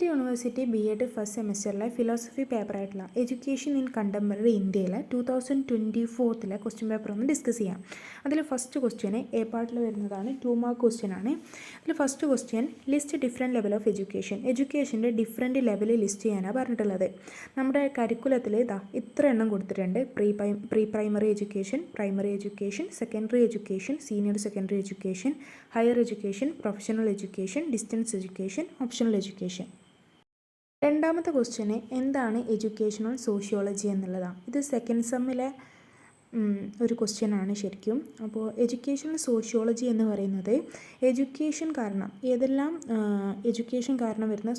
University BEd first സെമിസ്റ്ററിലെ philosophy പേപ്പറായിട്ടുള്ള education in contemporary ഇന്ത്യയിലെ 2024 ക്വസ്റ്റ്യൻ പേപ്പർ ഒന്ന് ഡിസ്കസ് ചെയ്യാം. അതിൽ ഫസ്റ്റ് ക്വസ്റ്റ്യന് എ പാർട്ടിൽ വരുന്നതാണ്. 2 മാർക്ക് ക്വസ്റ്റ്യൻ ആണ്. അതിൽ first question list different level of എഡ്യൂക്കേഷൻ്റെ ഡിഫറെൻറ്റ് ലെവൽ ലിസ്റ്റ് ചെയ്യാനാണ് പറഞ്ഞിട്ടുള്ളത്. നമ്മുടെ കരിക്കുലത്തിൽ ഇത്ര എണ്ണം കൊടുത്തിട്ടുണ്ട്. Pre primary education, secondary education, senior secondary education, higher education, professional education, distance education, optional education. രണ്ടാമത്തെ ക്വസ്റ്റ്യന് എന്താണ് എഡ്യൂക്കേഷണൽ സോഷ്യോളജി എന്നുള്ളതാണ്. ഇത് സെക്കൻഡ് സെമ്മിലെ ഒരു ക്വസ്റ്റ്യനാണ് ശരിക്കും. അപ്പോൾ എഡ്യൂക്കേഷണൽ സോഷ്യോളജി എന്ന് പറയുന്നത് എഡ്യൂക്കേഷൻ കാരണം എഡ്യൂക്കേഷൻ കാരണം വരുന്ന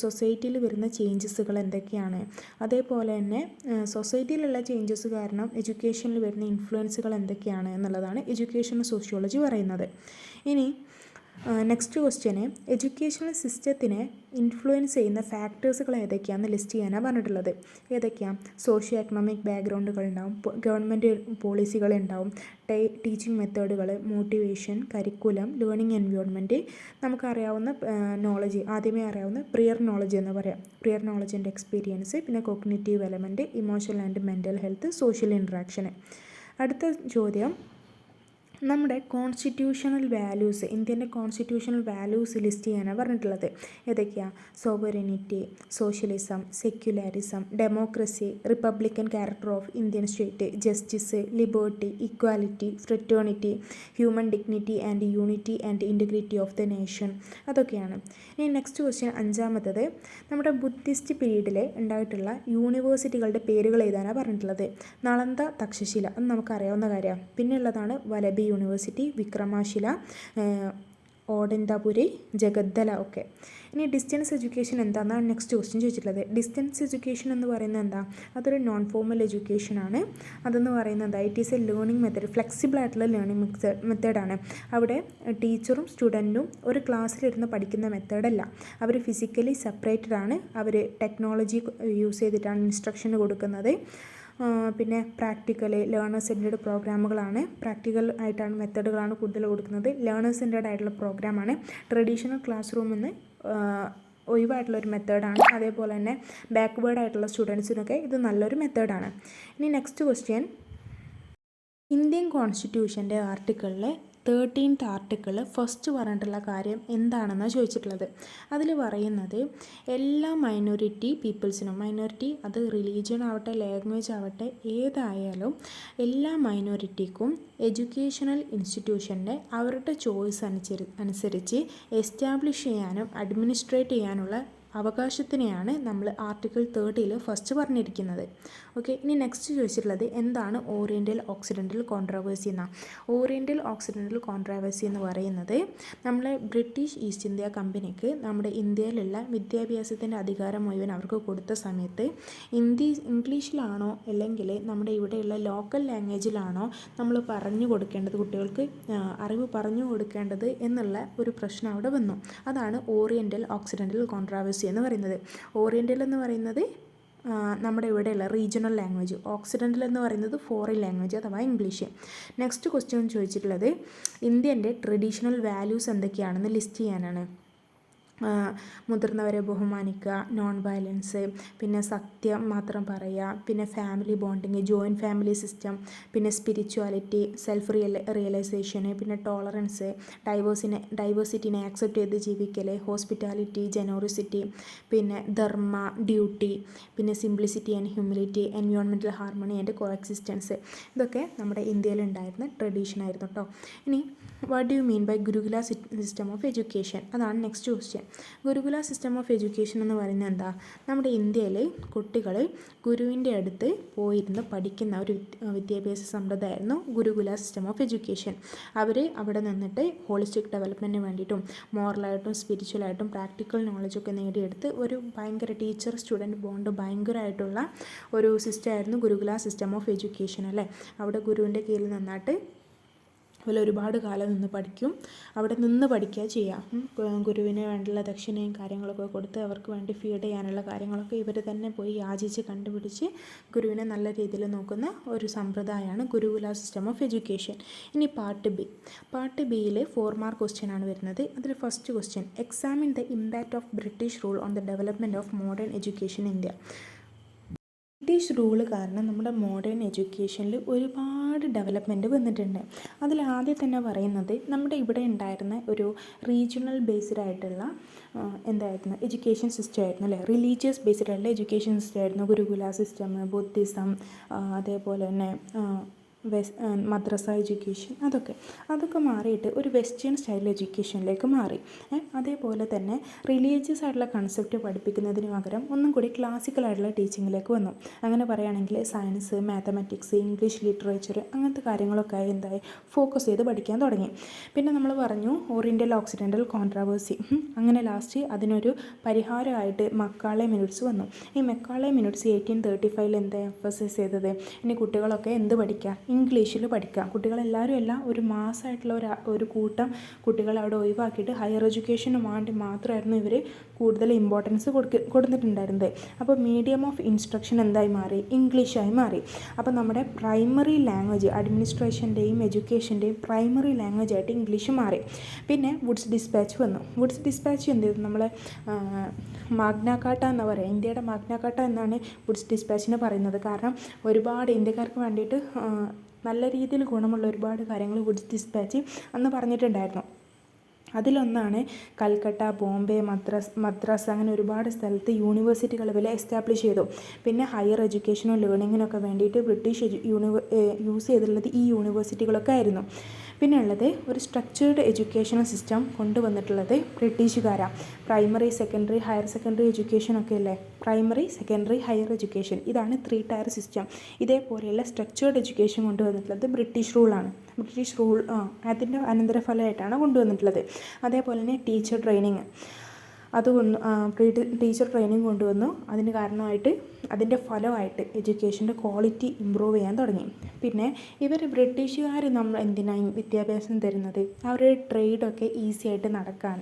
സൊസൈറ്റിയിൽ വരുന്ന ചേഞ്ചസുകൾ എന്തൊക്കെയാണ്, അതേപോലെ തന്നെ സൊസൈറ്റിയിലുള്ള ചേഞ്ചസ് കാരണം എഡ്യൂക്കേഷനിൽ വരുന്ന ഇൻഫ്ലുവൻസുകൾ എന്തൊക്കെയാണ് എന്നുള്ളതാണ് എഡ്യൂക്കേഷണൽ സോഷ്യോളജി പറയുന്നത്. ഇനി നെക്സ്റ്റ് ക്വസ്റ്റ്യന് എഡ്യൂക്കേഷണൽ സിസ്റ്റത്തിനെ ഇൻഫ്ലുവൻസ് ചെയ്യുന്ന ഫാക്ടേഴ്സുകൾ ഏതൊക്കെയാണെന്ന് ലിസ്റ്റ് ചെയ്യാനാണ് പറഞ്ഞിട്ടുള്ളത്. ഏതൊക്കെയാണ്? സോഷ്യോ എക്കണോമിക് ബാക്ക്ഗ്രൗണ്ടുകൾ ഉണ്ടാവും, ഗവൺമെൻറ് പോളിസികളുണ്ടാവും, ടീച്ചിങ് മെത്തേഡുകൾ, മോട്ടിവേഷൻ, കരിക്കുലം, ലേണിംഗ് എൻവയോൺമെൻറ്റ്, നമുക്കറിയാവുന്ന നോളജ്, ആദ്യമേ അറിയാവുന്ന പ്രിയർ നോളജ് എന്ന് പറയാം, പ്രിയർ നോളജ് ആൻഡ് എക്സ്പീരിയൻസ്, പിന്നെ cognitive element, emotional and mental health, social interaction. അടുത്ത ചോദ്യം, നമ്മുടെ കോൺസ്റ്റിറ്റ്യൂഷണൽ വാല്യൂസ്, ഇന്ത്യൻ്റെ കോൺസ്റ്റിറ്റ്യൂഷണൽ വാല്യൂസ് ലിസ്റ്റ് ചെയ്യാനാണ് പറഞ്ഞിട്ടുള്ളത്. ഏതൊക്കെയാണ്? Sovereignty, socialism, secularism, democracy, republican character of Indian state, justice, liberty, equality, fraternity, human dignity and unity and integrity of the nation. അതൊക്കെയാണ്. ഇനി next question അഞ്ചാമത്തത്, നമ്മുടെ ബുദ്ധിസ്റ്റ് പീരീഡിൽ ഉണ്ടായിട്ടുള്ള യൂണിവേഴ്സിറ്റികളുടെ പേരുകൾ എഴുതാനാണ് പറഞ്ഞിട്ടുള്ളത്. നളന്ദ, തക്ഷശില, അത് നമുക്കറിയാവുന്ന കാര്യമാണ്. പിന്നെ ഉള്ളതാണ് വലഭി യൂണിവേഴ്സിറ്റി, വിക്രമാശില, ഓഡൻതാപുരി, ജഗദ്ദല ഒക്കെ. ഇനി ഡിസ്റ്റൻസ് എഡ്യൂക്കേഷൻ എന്താണെന്നാണ് നെക്സ്റ്റ് ക്വസ്റ്റ്യൻ ചോദിച്ചിട്ടുള്ളത്. ഡിസ്റ്റൻസ് എഡ്യൂക്കേഷൻ എന്ന് പറയുന്നത് എന്താ? അതൊരു നോൺ ഫോർമൽ എഡ്യൂക്കേഷനാണ്. അതെന്ന് പറയുന്നത് എന്താ? It is A learning method, flexible ആയിട്ടുള്ള ലേണിംഗ് മെത്തേഡാണ്. അവിടെ ടീച്ചറും സ്റ്റുഡൻറ്റും ഒരു ക്ലാസ്സിലിരുന്ന് പഠിക്കുന്ന മെത്തേഡല്ല. അവർ ഫിസിക്കലി സെപ്പറേറ്റഡ് ആണ്. അവർ ടെക്നോളജി യൂസ് ചെയ്തിട്ടാണ് ഇൻസ്ട്രക്ഷൻ കൊടുക്കുന്നത്. പിന്നെ പ്രാക്ടിക്കൽ, ലേണേഴ്സ് സെൻറ്റേഡ് പ്രോഗ്രാമുകളാണ്. പ്രാക്ടിക്കൽ ആയിട്ടാണ് മെത്തേഡുകളാണ് കൂടുതൽ കൊടുക്കുന്നത്. ലേണേഴ്സ് സെൻറ്റേഡ് ആയിട്ടുള്ള പ്രോഗ്രാമാണ്. ട്രഡീഷണൽ ക്ലാസ് റൂമിൽ നിന്ന് ഒഴിവായിട്ടുള്ളൊരു മെത്തേഡാണ്. അതേപോലെ തന്നെ ബാക്ക്വേർഡ് ആയിട്ടുള്ള സ്റ്റുഡൻസിനൊക്കെ ഇത് നല്ലൊരു മെത്തേഡാണ്. ഇനി നെക്സ്റ്റ് ക്വസ്റ്റ്യൻ, ഇന്ത്യൻ കോൺസ്റ്റിറ്റ്യൂഷൻ്റെ ആർട്ടിക്കിളിൽ 13th ആർട്ടിക്കിൾ ഫസ്റ്റ് പറഞ്ഞിട്ടുള്ള കാര്യം എന്താണെന്നാണ് ചോദിച്ചിട്ടുള്ളത്. അതിൽ പറയുന്നത് എല്ലാ മൈനോറിറ്റി പീപ്പിൾസിനും, മൈനോറിറ്റി അത് റിലീജിയൻ ആവട്ടെ, ലാംഗ്വേജ് ആവട്ടെ, ഏതായാലും എല്ലാ മൈനോറിറ്റിക്കും എഡ്യൂക്കേഷണൽ ഇൻസ്റ്റിറ്റ്യൂഷൻ്റെ അവരുടെ ചോയ്സ് അനുസരിച്ച് എസ്റ്റാബ്ലിഷ് ചെയ്യാനും അഡ്മിനിസ്ട്രേറ്റ് ചെയ്യാനുള്ള അവകാശത്തിനെയാണ് നമ്മൾ ആർട്ടിക്കിൾ 30 ഫസ്റ്റ് പറഞ്ഞിരിക്കുന്നത്. ഓക്കെ. ഇനി നെക്സ്റ്റ് ചോദിച്ചിട്ടുള്ളത് എന്താണ് ഓറിയൻ്റൽ ഓക്സിഡൻ്റൽ കോൺട്രവേഴ്സി എന്നാണ്. ഓറിയൻ്റൽ ഓക്സിഡൻ്റൽ കോൺട്രവേഴ്സി എന്ന് പറയുന്നത് നമ്മളെ ബ്രിട്ടീഷ് ഈസ്റ്റ് ഇന്ത്യ കമ്പനിക്ക് നമ്മുടെ ഇന്ത്യയിലുള്ള വിദ്യാഭ്യാസത്തിൻ്റെ അധികാരം മുഴുവൻ അവർക്ക് കൊടുത്ത സമയത്ത് ഇംഗ്ലീഷിലാണോ അല്ലെങ്കിൽ നമ്മുടെ ഇവിടെയുള്ള ലോക്കൽ ലാംഗ്വേജിലാണോ നമ്മൾ പറഞ്ഞു കൊടുക്കേണ്ടത്, കുട്ടികൾക്ക് അറിവ് പറഞ്ഞു കൊടുക്കേണ്ടത് എന്നുള്ള ഒരു പ്രശ്നം അവിടെ വന്നു. അതാണ് ഓറിയൻ്റൽ ഓക്സിഡൻ്റൽ കോൺട്രവേഴ്സി എന്ന് പറയുന്നത്. ഓറിയൻ്റൽ എന്ന് പറയുന്നത് നമ്മുടെ ഇവിടെയുള്ള റീജിയണൽ ലാംഗ്വേജ്, ഓക്സിഡൻ്റൽ എന്ന് പറയുന്നത് ഫോറിൻ ലാംഗ്വേജ് അഥവാ ഇംഗ്ലീഷ്. നെക്സ്റ്റ് ക്വസ്റ്റ്യൻ ചോദിച്ചിട്ടുള്ളത് ഇന്ത്യൻ്റെ ട്രഡീഷണൽ വാല്യൂസ് എന്തൊക്കെയാണെന്ന് ലിസ്റ്റ് ചെയ്യാനാണ്. മുതിർന്നവരെ ബഹുമാനിക്കുക, നോൺ വയലൻസ്, പിന്നെ സത്യം മാത്രം പറയുക, പിന്നെ family bonding, joint family system, പിന്നെ സ്പിരിച്വാലിറ്റി, സെൽഫ് റിയലൈസേഷന്, പിന്നെ ടോളറൻസ്, ഡൈവേഴ്സിറ്റിനെ ആക്സെപ്റ്റ് ചെയ്ത് ജീവിക്കൽ, ഹോസ്പിറ്റാലിറ്റി, ജനോറിസിറ്റി, പിന്നെ ധർമ്മ, ഡ്യൂട്ടി, പിന്നെ simplicity and humility, environmental harmony and coexistence. ഇതൊക്കെ നമ്മുടെ ഇന്ത്യയിലുണ്ടായിരുന്ന ട്രഡീഷനായിരുന്നു കേട്ടോ. ഇനി what do you mean by gurukula system of education? അതാണ് next question. Gurukula system of education എന്ന് പറയുന്നത് എന്താ? നമ്മുടെ ഇന്ത്യയിൽ കുട്ടികൾ ഗുരുവിൻ്റെ അടുത്ത് പോയിരുന്ന് പഠിക്കുന്ന ഒരു വിദ്യാഭ്യാസ സമ്പ്രദായമായിരുന്നു ഗുരുകുല സിസ്റ്റം ഓഫ് എഡ്യൂക്കേഷൻ. അവർ അവിടെ നിന്നിട്ട് ഹോളിസ്റ്റിക് ഡെവലപ്മെൻറ്റിന് വേണ്ടിയിട്ടും മോറലായിട്ടും സ്പിരിച്വലായിട്ടും പ്രാക്ടിക്കൽ നോളജൊക്കെ നേടിയെടുത്ത് ഒരു ഭയങ്കര ടീച്ചർ സ്റ്റുഡൻറ്റ് ബോണ്ട് ഭയങ്കരമായിട്ടുള്ള ഒരു സിസ്റ്റമായിരുന്നു ഗുരുകുല സിസ്റ്റം ഓഫ് എഡ്യൂക്കേഷൻ അല്ലേ. അവിടെ ഗുരുവിൻ്റെ കീഴിൽ നിന്നിട്ട് അതുപോലെ ഒരുപാട് കാലം നിന്ന് പഠിക്കും. അവിടെ നിന്ന് പഠിക്കുക ചെയ്യുക. ഗുരുവിന് വേണ്ടിയുള്ള ദക്ഷിണയും കാര്യങ്ങളൊക്കെ കൊടുത്ത് അവർക്ക് വേണ്ടി ഫീഡ് ചെയ്യാനുള്ള കാര്യങ്ങളൊക്കെ ഇവർ തന്നെ പോയി യാചിച്ച് കണ്ടുപിടിച്ച് ഗുരുവിനെ നല്ല രീതിയിൽ നോക്കുന്ന ഒരു സമ്പ്രദായമാണ് ഗുരുകുല സിസ്റ്റം ഓഫ് എഡ്യൂക്കേഷൻ. ഇനി പാർട്ട് ബിയിൽ 4 മാർക്ക് ക്വസ്റ്റ്യൻ ആണ് വരുന്നത്. അതിൽ first question, examine the impact of British rule on the development of modern education in India. British rule കാരണം നമ്മുടെ മോഡേൺ എഡ്യൂക്കേഷനിൽ ഒരുപാട് ഡെവലപ്മെൻറ്റ് വന്നിട്ടുണ്ട്. അതിൽ ആദ്യം തന്നെ പറയുന്നത് നമ്മുടെ ഇവിടെ ഉണ്ടായിരുന്ന ഒരു റീജിയണൽ ബേസ്ഡ് ആയിട്ടുള്ള എന്തായിരുന്നു എഡ്യൂക്കേഷൻ സിസ്റ്റം ആയിരുന്നു അല്ലേ. റിലീജിയസ് ബേസ്ഡ് ആയിട്ടുള്ള എഡ്യൂക്കേഷൻ സിസ്റ്റം ആയിരുന്നു. ഗുരുകുല സിസ്റ്റം, ബുദ്ധിസം, അതേപോലെ തന്നെ മദ്രസ എഡ്യൂക്കേഷൻ, അതൊക്കെ മാറിയിട്ട് ഒരു വെസ്റ്റേൺ സ്റ്റൈൽ എഡ്യൂക്കേഷനിലേക്ക് മാറി. അതേപോലെ തന്നെ റിലീജിയസ് ആയിട്ടുള്ള കൺസെപ്റ്റ് പഠിപ്പിക്കുന്നതിന് പകരം ഒന്നും കൂടി ക്ലാസിക്കലായിട്ടുള്ള ടീച്ചിങ്ങിലേക്ക് വന്നു. അങ്ങനെ പറയുകയാണെങ്കിൽ സയൻസ്, മാത്തമാറ്റിക്സ്, ഇംഗ്ലീഷ് ലിറ്ററേച്ചർ അങ്ങനത്തെ കാര്യങ്ങളൊക്കെ എന്തായി ഫോക്കസ് ചെയ്ത് പഠിക്കാൻ തുടങ്ങി. പിന്നെ നമ്മൾ പറഞ്ഞു ഓറിയൻ്റൽ ഓക്സിഡൻ്റൽ കോൺട്രാവേഴ്സി. അങ്ങനെ ലാസ്റ്റ് അതിനൊരു പരിഹാരമായിട്ട് മക്കാളെ മിനിറ്റ്സ് വന്നു. ഈ മക്കാളെ മിനിറ്റ്സ് 1835 എന്താ എംഫസൈസ് ചെയ്തത്, ഇനി കുട്ടികളൊക്കെ എന്ത് പഠിക്കുക, ഇംഗ്ലീഷിൽ പഠിക്കുക. കുട്ടികളെല്ലാവരും എല്ലാം ഒരു മാസമായിട്ടുള്ള ഒരു കൂട്ടം കുട്ടികളെ അവിടെ ഒഴിവാക്കിയിട്ട് ഹയർ എഡ്യൂക്കേഷന് വേണ്ടി മാത്രമായിരുന്നു ഇവർ കൂടുതൽ ഇമ്പോർട്ടൻസ് കൊടുത്തിട്ടുണ്ടായിരുന്നത്. അപ്പോൾ മീഡിയം ഓഫ് ഇൻസ്ട്രക്ഷൻ എന്തായി മാറി, ഇംഗ്ലീഷായി മാറി. അപ്പോൾ നമ്മുടെ പ്രൈമറി ലാംഗ്വേജ്, അഡ്മിനിസ്ട്രേഷൻ്റെയും എഡ്യൂക്കേഷൻ്റെയും പ്രൈമറി ലാംഗ്വേജ് ആയിട്ട് ഇംഗ്ലീഷ് മാറി. പിന്നെ വുഡ്സ് ഡിസ്പാച്ച് വന്നു. വുഡ്സ് ഡിസ്പാച്ച് എന്ത് ചെയ്തു, നമ്മൾ മാഗ്നാകാട്ട എന്ന് പറയുക, ഇന്ത്യയുടെ മാഗ്നാകാട്ട എന്നാണ് വുഡ്സ് ഡിസ്പാച്ചിന് പറയുന്നത്. കാരണം ഒരുപാട് ഇന്ത്യക്കാർക്ക് വേണ്ടിയിട്ട് നല്ല രീതിയിൽ ഗുണമുള്ള ഒരുപാട് കാര്യങ്ങൾ വുഡ്സ് ഡിസ്പാച്ച് അന്ന് പറഞ്ഞിട്ടുണ്ടായിരുന്നു. അതിലൊന്നാണ് കൽക്കട്ട, ബോംബെ, മദ്രാസ് അങ്ങനെ ഒരുപാട് സ്ഥലത്ത് യൂണിവേഴ്സിറ്റികൾ ഇവരെ എസ്റ്റാബ്ലിഷ് ചെയ്തു. പിന്നെ ഹയർ എഡ്യൂക്കേഷനും ലേണിങ്ങിനൊക്കെ വേണ്ടിയിട്ട് ബ്രിട്ടീഷ് യൂസ് ചെയ്തിട്ടുള്ളത് ഈ യൂണിവേഴ്സിറ്റികളൊക്കെ ആയിരുന്നു. പിന്നെ ഉള്ളത് ഒരു സ്ട്രക്ചേർഡ് എഡ്യൂക്കേഷണൽ സിസ്റ്റം കൊണ്ടുവന്നിട്ടുള്ളത് ബ്രിട്ടീഷുകാരാണ്. പ്രൈമറി, സെക്കൻഡറി, ഹയർ സെക്കൻഡറി എഡ്യൂക്കേഷനൊക്കെ അല്ലേ, പ്രൈമറി, സെക്കൻഡറി, ഹയർ എഡ്യൂക്കേഷൻ, ഇതാണ് 3 ടയർ സിസ്റ്റം. ഇതേപോലെയുള്ള സ്ട്രക്ചേർഡ് എഡ്യൂക്കേഷൻ കൊണ്ടുവന്നിട്ടുള്ളത് ബ്രിട്ടീഷ് റൂളാണ്. ബ്രിട്ടീഷ് റൂൾ അതിൻ്റെ അനന്തരഫലമായിട്ടാണ് കൊണ്ടുവന്നിട്ടുള്ളത്. അതേപോലെ തന്നെ ടീച്ചർ ട്രെയിനിങ് ടീച്ചർ ട്രെയിനിങ് കൊണ്ടുവന്നു. അതിന് കാരണമായിട്ട് അതിൻ്റെ ഫലമായിട്ട് എഡ്യൂക്കേഷൻ്റെ ക്വാളിറ്റി ഇമ്പ്രൂവ് ചെയ്യാൻ തുടങ്ങി. പിന്നെ ബ്രിട്ടീഷുകാർ നമ്മൾ എന്തിനാണ് വിദ്യാഭ്യാസം തരുന്നത്, അവരുടെ ട്രേഡൊക്കെ ഈസി ആയിട്ട് നടക്കാൻ,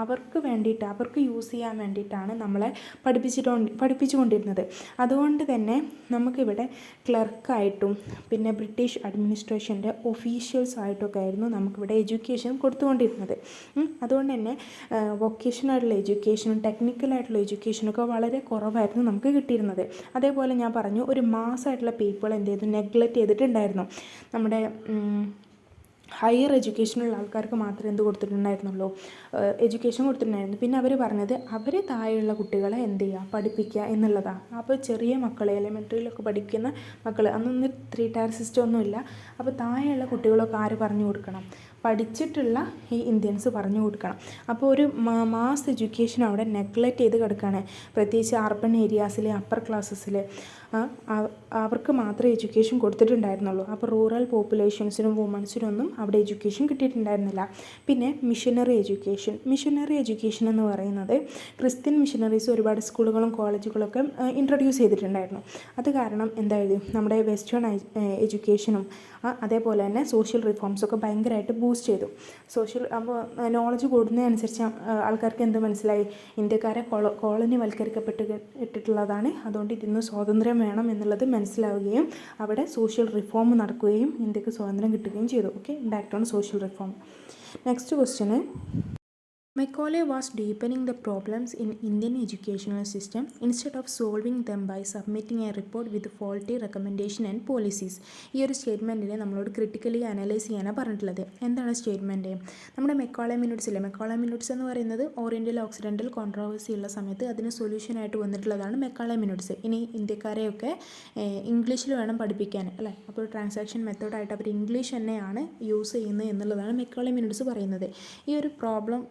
അവർക്ക് വേണ്ടിയിട്ട്, അവർക്ക് യൂസ് ചെയ്യാൻ വേണ്ടിയിട്ടാണ് നമ്മളെ പഠിപ്പിച്ചുകൊണ്ടിരുന്നത്. അതുകൊണ്ട് തന്നെ നമുക്കിവിടെ ക്ലർക്കായിട്ടും പിന്നെ ബ്രിട്ടീഷ് അഡ്മിനിസ്ട്രേഷൻ്റെ ഒഫീഷ്യൽസായിട്ടൊക്കെ ആയിരുന്നു നമുക്കിവിടെ എഡ്യൂക്കേഷൻ കൊടുത്തുകൊണ്ടിരുന്നത്. അതുകൊണ്ട് തന്നെ വൊക്കേഷനായിട്ടുള്ള എഡ്യൂക്കേഷനും ടെക്നിക്കലായിട്ടുള്ള എഡ്യൂക്കേഷനൊക്കെ വളരെ കുറവായിരുന്നു നമുക്ക് കിട്ടിയിരുന്നത്. അതേപോലെ ഞാൻ പറഞ്ഞു ഒരു മാസമായിട്ടുള്ള പീപ്പിൾ എന്ത് ചെയ്തു, നെഗ്ലക്റ്റ് ചെയ്തിട്ടുണ്ടായിരുന്നു. നമ്മുടെ ഹയർ എഡ്യൂക്കേഷനുള്ള ആൾക്കാർക്ക് മാത്രമേ എന്ത് കൊടുത്തിട്ടുണ്ടായിരുന്നുള്ളൂ, എഡ്യൂക്കേഷൻ കൊടുത്തിട്ടുണ്ടായിരുന്നു. പിന്നെ അവർ പറഞ്ഞത് അവർ താഴെയുള്ള കുട്ടികളെ എന്ത് ചെയ്യുക, പഠിപ്പിക്കുക എന്നുള്ളതാണ്. അപ്പോൾ ചെറിയ മക്കൾ, എലിമെൻ്ററിയിലൊക്കെ പഠിക്കുന്ന മക്കൾ, അന്നൊന്നും 3 ടയർ സിസ്റ്റം ഒന്നുമില്ല. അപ്പോൾ താഴെയുള്ള കുട്ടികളൊക്കെ ആര് പറഞ്ഞു കൊടുക്കണം, പഠിച്ചിട്ടുള്ള ഈ ഇന്ത്യൻസ് പറഞ്ഞു കൊടുക്കണം. അപ്പോൾ ഒരു മാസ് എഡ്യൂക്കേഷൻ അവിടെ നെഗ്ലക്റ്റ് ചെയ്ത് കിടക്കുകയാണ്. പ്രത്യേകിച്ച് അർബൻ ഏരിയാസിൽ, അപ്പർ ക്ലാസ്സസിൽ അവർക്ക് മാത്രമേ എഡ്യൂക്കേഷൻ കൊടുത്തിട്ടുണ്ടായിരുന്നുള്ളൂ. അപ്പോൾ റൂറൽ പോപ്പുലേഷൻസിനും വുമൻസിനൊന്നും അവിടെ എഡ്യൂക്കേഷൻ കിട്ടിയിട്ടുണ്ടായിരുന്നില്ല. പിന്നെ മിഷനറി എഡ്യൂക്കേഷൻ എന്ന് പറയുന്നത് ക്രിസ്ത്യൻ മിഷനറീസ് ഒരുപാട് സ്കൂളുകളും കോളേജുകളൊക്കെ ഇൻട്രൊഡ്യൂസ് ചെയ്തിട്ടുണ്ടായിരുന്നു. അത് കാരണം എന്തായത്, നമ്മുടെ വെസ്റ്റേൺ എഡ്യൂക്കേഷനും അതേപോലെ തന്നെ സോഷ്യൽ റിഫോംസൊക്കെ ഭയങ്കരമായിട്ട് ബൂസ്റ്റ് ചെയ്തു. അപ്പോൾ നോളജ് കൂടുന്നതനുസരിച്ച് ആൾക്കാർക്ക് എന്ത് മനസ്സിലായി, ഇന്ത്യക്കാരെ കോളനി വൽക്കരിക്കപ്പെട്ടിട്ടുള്ളതാണ്, അതുകൊണ്ട് ഇതിന്ന് സ്വാതന്ത്ര്യം വേണം എന്നുള്ളത് മനസ്സിലാവുകയും അവിടെ സോഷ്യൽ റിഫോം നടക്കുകയും ഇന്ത്യക്ക് സ്വാതന്ത്ര്യം കിട്ടുകയും ചെയ്തു. Okay, back on social reform. Next question, Macaulay was deepening the problems in Indian educational system instead of solving them by submitting a report with faulty recommendation and policies. ഈ ഒരു സ്റ്റേറ്റ്മെൻറ്റിൽ നമ്മളോട് critically analyse ചെയ്യാനാണ് പറഞ്ഞിട്ടുള്ളത്. എന്താണ് statement? നമ്മുടെ Macaulay minutes ഇല്ലേ, Macaulay minutes എന്ന് പറയുന്നത് ഓറിയൻ്റൽ ഓക്സിഡൻ്റൽ കോൺട്രവേഴ്സി ഉള്ള സമയത്ത് അതിന് സൊല്യൂഷനായിട്ട് വന്നിട്ടുള്ളതാണ് മെക്കോളെ മിനിറ്റ്സ്. ഇനി ഇന്ത്യക്കാരെയൊക്കെ ഇംഗ്ലീഷിൽ വേണം പഠിപ്പിക്കാൻ അല്ലേ, അപ്പോൾ ട്രാൻസാക്ഷൻ മെത്തേഡായിട്ട് അവർ ഇംഗ്ലീഷ് തന്നെയാണ് യൂസ് ചെയ്യുന്നത് എന്നുള്ളതാണ് മെക്കോളെ മിനിറ്റ്സ് പറയുന്നത്. ഈ ഒരു പ്രോബ്ലം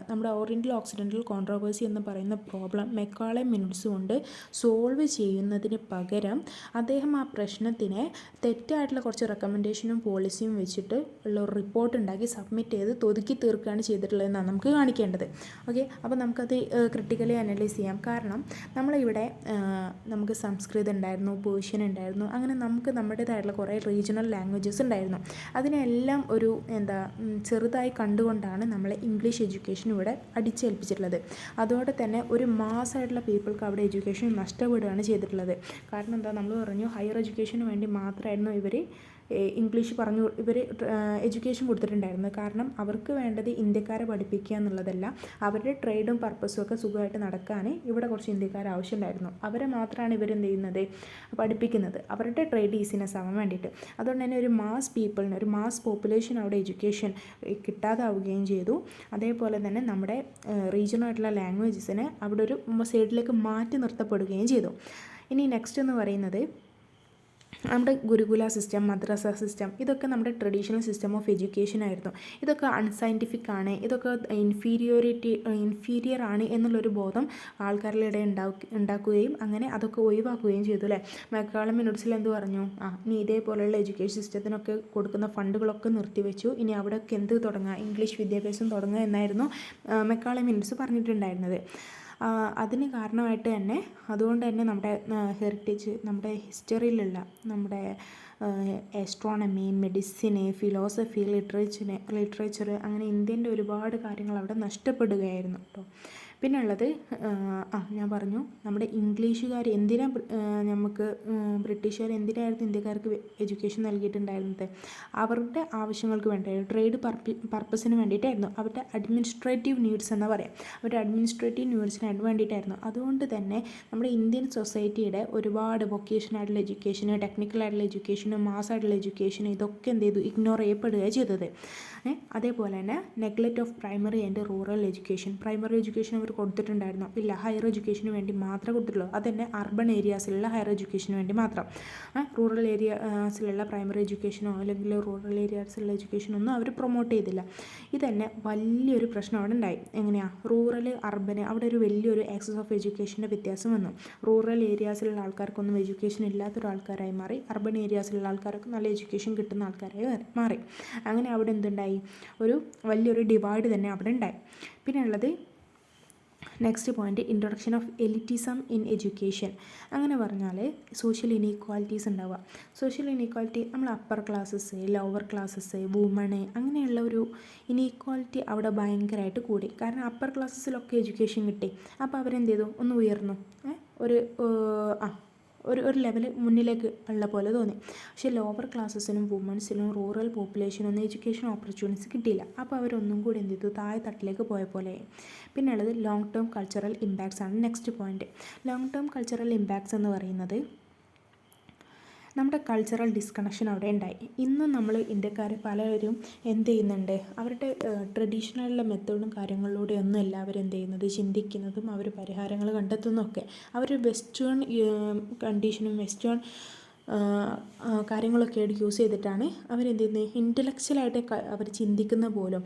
നമ്മുടെ ഓറിയൻ്റൽ ഓക്സിഡൻ്റൽ കോൺട്രോവേഴ്സി എന്ന് പറയുന്ന പ്രോബ്ലം മെക്കാളെ മിനിറ്റ്സ് കൊണ്ട് സോൾവ് ചെയ്യുന്നതിന് പകരം അദ്ദേഹം ആ പ്രശ്നത്തിനെ തെറ്റായിട്ടുള്ള കുറച്ച് റെക്കമെൻഡേഷനും പോളിസിയും വെച്ചിട്ട് ഉള്ള ഒരു റിപ്പോർട്ട് ഉണ്ടാക്കി സബ്മിറ്റ് ചെയ്ത് ഒതുക്കി തീർക്കുകയാണ് ചെയ്തിട്ടുള്ളതെന്നാണ് നമുക്ക് കാണിക്കേണ്ടത്. ഓക്കെ, അപ്പോൾ നമുക്കത് ക്രിട്ടിക്കലി അനലൈസ് ചെയ്യാം. കാരണം നമ്മളിവിടെ നമുക്ക് സംസ്കൃതം ഉണ്ടായിരുന്നു, പേർഷ്യൻ ഉണ്ടായിരുന്നു, അങ്ങനെ നമുക്ക് നമ്മുടേതായിട്ടുള്ള കുറേ റീജിയണൽ ലാംഗ്വേജസ് ഉണ്ടായിരുന്നു. അതിനെല്ലാം ഒരു ചെറുതായി കണ്ടുകൊണ്ടാണ് നമ്മളെ ഇംഗ്ലീഷ് എഡ്യൂക്കേഷൻ ഇവിടെ അടിച്ചേൽപ്പിച്ചിട്ടുള്ളത്. അതോടെ തന്നെ ഒരു മാസ്സായിട്ടുള്ള പീപ്പിൾക്ക് അവിടെ എഡ്യൂക്കേഷൻ നഷ്ടപ്പെടുകയാണ് ചെയ്തിട്ടുള്ളത്. കാരണം എന്താ, നമ്മൾ പറഞ്ഞു ഹയർ എഡ്യൂക്കേഷന് വേണ്ടി മാത്രമായിരുന്നു ഇംഗ്ലീഷ് ഇവർ എഡ്യൂക്കേഷൻ കൊടുത്തിട്ടുണ്ടായിരുന്നത്. കാരണം അവർക്ക് വേണ്ടത് ഇന്ത്യക്കാരെ പഠിപ്പിക്കുക എന്നുള്ളതല്ല, അവരുടെ ട്രേഡും പർപ്പസും ഒക്കെ സുഖമായിട്ട് നടക്കാൻ ഇവിടെ കുറച്ച് ഇന്ത്യക്കാർ ആവശ്യമുണ്ടായിരുന്നു. അവരെ മാത്രമാണ് ഇവരെന്ത് ചെയ്യുന്നത്, പഠിപ്പിക്കുന്നത്, അവരുടെ ട്രേഡ് ഈസിനെസ് ആവാൻ വേണ്ടിയിട്ട്. അതുകൊണ്ട് തന്നെ ഒരു മാസ് പീപ്പിളിന്, ഒരു മാസ് പോപ്പുലേഷൻ അവിടെ എഡ്യൂക്കേഷൻ കിട്ടാതാവുകയും ചെയ്തു. അതേപോലെ തന്നെ നമ്മുടെ റീജിയണായിട്ടുള്ള ലാംഗ്വേജസിനെ അവിടെ ഒരു സൈഡിലേക്ക് മാറ്റി നിർത്തപ്പെടുകയും ചെയ്തു. ഇനി നെക്സ്റ്റ് എന്ന് പറയുന്നത് നമ്മുടെ ഗുരുകുല സിസ്റ്റം, മദ്രസ സിസ്റ്റം, ഇതൊക്കെ നമ്മുടെ ട്രഡീഷണൽ സിസ്റ്റം ഓഫ് എഡ്യൂക്കേഷൻ ആയിരുന്നു. ഇതൊക്കെ അൺസയൻറ്റിഫിക് ആണ്, ഇതൊക്കെ ഇൻഫീരിയർ ആണ് എന്നുള്ളൊരു ബോധം ആൾക്കാരുടെ ഉണ്ടാക്കുകയും അങ്ങനെ അതൊക്കെ ഒഴിവാക്കുകയും ചെയ്തു അല്ലേ. മെക്കാളെ മിനിറ്റ്സിൽ എന്ത് പറഞ്ഞു, ഇനി ഇതേപോലെയുള്ള എഡ്യൂക്കേഷൻ സിസ്റ്റത്തിനൊക്കെ കൊടുക്കുന്ന ഫണ്ടുകളൊക്കെ നിർത്തിവെച്ചു, ഇനി അവിടെയൊക്കെ എന്ത് തുടങ്ങുക, ഇംഗ്ലീഷ് വിദ്യാഭ്യാസം തുടങ്ങുക എന്നായിരുന്നു മെക്കാളെ മിനിറ്റ്സ് പറഞ്ഞിട്ടുണ്ടായിരുന്നത്. അതിന് കാരണമായിട്ട് തന്നെ അതുകൊണ്ട് തന്നെ നമ്മുടെ ഹെറിറ്റേജ്, നമ്മുടെ ഹിസ്റ്ററിയിലുള്ള നമ്മുടെ ആസ്ട്രോണമി, മെഡിസിന്, ഫിലോസഫി, ലിറ്ററേച്ചർ അങ്ങനെ ഇന്ത്യൻ്റെ ഒരുപാട് കാര്യങ്ങൾ അവിടെ നഷ്ടപ്പെടുകയായിരുന്നു കേട്ടോ. പിന്നെ ഉള്ളത് ഞാൻ പറഞ്ഞു നമ്മുടെ ഇംഗ്ലീഷുകാർ എന്തിനാ നമുക്ക് ബ്രിട്ടീഷുകാർ എന്തിനായിരുന്നു ഇന്ത്യക്കാർക്ക് എഡ്യൂക്കേഷൻ നൽകിയിട്ടുണ്ടായിരുന്നത്, അവരുടെ ആവശ്യങ്ങൾക്ക് വേണ്ടിയായിരുന്നു, ട്രേഡ് പർപ്പസിന് വേണ്ടിയിട്ടായിരുന്നു, അവരുടെ അഡ്മിനിസ്ട്രേറ്റീവ് നീഡ്സ് എന്ന് പറയാം, അവരുടെ അഡ്മിനിസ്ട്രേറ്റീവ് നീഡ്സിന് വേണ്ടിയിട്ടായിരുന്നു. അതുകൊണ്ട് തന്നെ നമ്മുടെ ഇന്ത്യൻ സൊസൈറ്റിയുടെ ഒരുപാട് വൊക്കേഷനായിട്ടുള്ള എഡ്യൂക്കേഷന്, ടെക്നിക്കലായിട്ടുള്ള എഡ്യൂക്കേഷന്, മാസ്സായിട്ടുള്ള എഡ്യൂക്കേഷന് ഇതൊക്കെ എന്ത് ചെയ്തു, ഇഗ്നോർ ചെയ്യപ്പെടുകയാണ് ചെയ്തത്. അതേപോലെ തന്നെ neglect of primary and rural education, primary education അവർ കൊടുത്തിട്ടുണ്ടായിരുന്നു ഇല്ല, ഹയർ എഡ്യൂക്കേഷന് വേണ്ടി മാത്രമേ കൊടുത്തിട്ടുള്ളൂ. അതന്നെ അർബൻ ഏരിയാസിലുള്ള ഹയർ എഡ്യൂക്കേഷന് വേണ്ടി മാത്രം. റൂറൽ ഏരിയാസിലുള്ള പ്രൈമറി എഡ്യൂക്കേഷനോ അല്ലെങ്കിൽ റൂറൽ ഏരിയാസിലുള്ള എഡ്യൂക്കേഷനോ ഒന്നും അവർ പ്രൊമോട്ട് ചെയ്തില്ല. ഇതന്നെ വലിയൊരു പ്രശ്നം അവിടെ ഉണ്ടായി. എങ്ങനെയാണ്, റൂറൽ അർബന് അവിടെ ഒരു വലിയൊരു ആക്സസ് ഓഫ് എഡ്യൂക്കേഷൻ്റെ വ്യത്യാസം വന്നു. റൂറൽ ഏരിയാസിലുള്ള ആൾക്കാർക്കൊന്നും എഡ്യൂക്കേഷൻ ഇല്ലാത്തൊരാൾക്കാരായി മാറി, അർബൻ ഏരിയാസിലുള്ള ആൾക്കാർക്ക് നല്ല എഡ്യൂക്കേഷൻ കിട്ടുന്ന ആൾക്കാരായി മാറി. അങ്ങനെ അവിടെ എന്തുണ്ടായി, ഒരു വലിയൊരു ഡിവൈഡ് തന്നെ അവിടെ ഉണ്ടായി. പിന്നെ ഉള്ളത് next point, introduction of elitism in education. അങ്ങനെ പറഞ്ഞാൽ സോഷ്യൽ ഇനീക്വാലിറ്റീസ് ഉണ്ടാവുക. സോഷ്യൽ ഇനീക്വാലിറ്റി നമ്മൾ upper classes, lower classes, woman, അങ്ങനെയുള്ള ഒരു ഇനീക്വാലിറ്റി അവിടെ ഭയങ്കരമായിട്ട് കൂടി. കാരണം അപ്പർ ക്ലാസ്സസിലൊക്കെ എഡ്യൂക്കേഷൻ കിട്ടി, അപ്പോൾ അവരെന്ത് ചെയ്തു, ഒന്ന് ഉയർന്നു, ഒരു ലെവൽ മുന്നിലേക്ക് ഉള്ള പോലെ തോന്നി. പക്ഷേ ലോവർ ക്ലാസ്സസിനും വുമൻസിനും റൂറൽ പോപ്പുലേഷനൊന്നും എഡ്യൂക്കേഷൻ ഓപ്പർച്യൂണിറ്റീസ് കിട്ടിയില്ല. അപ്പോൾ അവരൊന്നും കൂടി എന്ത് ചെയ്തു, താഴെ തട്ടിലേക്ക് പോയ പോലെ. പിന്നെ ഉള്ളത് ലോങ് ടേം കൾച്ചറൽ ഇമ്പാക്ട്സ് ആണ് next point. Long term cultural impacts എന്ന് പറയുന്നത് നമ്മുടെ കൾച്ചറൽ ഡിസ്കണക്ഷൻ അവിടെ ഉണ്ടായി. ഇന്നും നമ്മൾ ഇന്ത്യക്കാർ പലരും എന്ത് ചെയ്യുന്നുണ്ട്, അവരുടെ ട്രഡീഷണലുള്ള മെത്തേഡും കാര്യങ്ങളിലൂടെ ഒന്നും എല്ലാവരും എന്ത് ചെയ്യുന്നത്, ചിന്തിക്കുന്നതും അവർ പരിഹാരങ്ങൾ കണ്ടെത്തുന്നതൊക്കെ അവർ വെസ്റ്റേൺ കണ്ടീഷനും വെസ്റ്റേൺ കാര്യങ്ങളൊക്കെ യൂസ് ചെയ്തിട്ടാണ് അവരെന്ത് ചെയ്യുന്നത്, ഇൻ്റലക്ച്വലായിട്ട് അവർ ചിന്തിക്കുന്ന പോലും.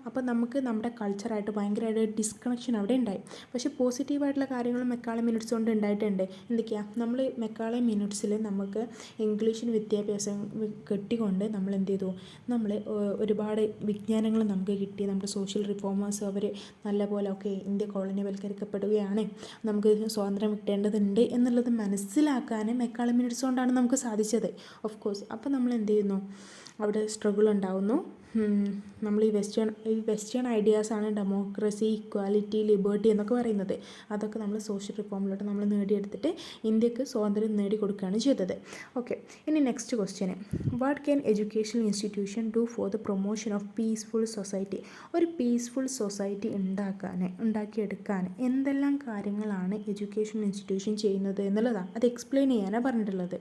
അപ്പോൾ നമുക്ക് നമ്മുടെ കൾച്ചറായിട്ട് ഭയങ്കരമായിട്ട് ഡിസ്കണക്ഷൻ അവിടെ ഉണ്ടായി. പക്ഷേ പോസിറ്റീവായിട്ടുള്ള കാര്യങ്ങളും മെക്കാളെ മിനിറ്റ്സ് കൊണ്ട് ഉണ്ടായിട്ടുണ്ട്. എന്തൊക്കെയാണ്, നമ്മൾ മെക്കാളെ മിനിറ്റ്സിൽ നമുക്ക് ഇംഗ്ലീഷിന് വിദ്യാഭ്യാസം കെട്ടിക്കൊണ്ട് നമ്മൾ എന്ത് ചെയ്തു, നമ്മൾ ഒരുപാട് വിജ്ഞാനങ്ങൾ നമുക്ക് കിട്ടി. നമ്മുടെ സോഷ്യൽ റിഫോമേഴ്സ് അവർ നല്ലപോലെ ഇന്ത്യ കോളനിവൽക്കരിക്കപ്പെടുകയാണ്, നമുക്ക് സ്വാതന്ത്ര്യം കിട്ടേണ്ടതുണ്ട് എന്നുള്ളത് മനസ്സിലാക്കാൻ മെക്കാളെ മിനിറ്റ്സ് കൊണ്ടാണ് നമുക്ക് സാധിച്ചത്. ഓഫ് കോഴ്സ് അപ്പോൾ നമ്മൾ എന്ത് ചെയ്യുന്നു, അവിടെ സ്ട്രഗിൾ ഉണ്ടാകുന്നു. നമ്മൾ ഈ വെസ്റ്റേൺ ഐഡിയാസാണ് ഡെമോക്രസി, ഇക്വാലിറ്റി, ലിബർട്ടി എന്നൊക്കെ പറയുന്നത്. അതൊക്കെ നമ്മൾ സോഷ്യൽ റിഫോമിലോട്ട് നമ്മൾ നേടിയെടുത്തിട്ട് ഇന്ത്യക്ക് സ്വാതന്ത്ര്യം നേടിക്കൊടുക്കുകയാണ് ചെയ്തത്. ഓക്കെ, ഇനി next question, what can educational institution do for the promotion of peaceful society? ഒരു പീസ്ഫുൾ സൊസൈറ്റി ഉണ്ടാക്കിയെടുക്കാൻ എന്തെല്ലാം കാര്യങ്ങളാണ് എഡ്യൂക്കേഷണൽ ഇൻസ്റ്റിറ്റ്യൂഷൻ ചെയ്യുന്നത് എന്നുള്ളതാണ്. അത് എക്സ്പ്ലെയിൻ ചെയ്യാനാണ് പറഞ്ഞിട്ടുള്ളത്.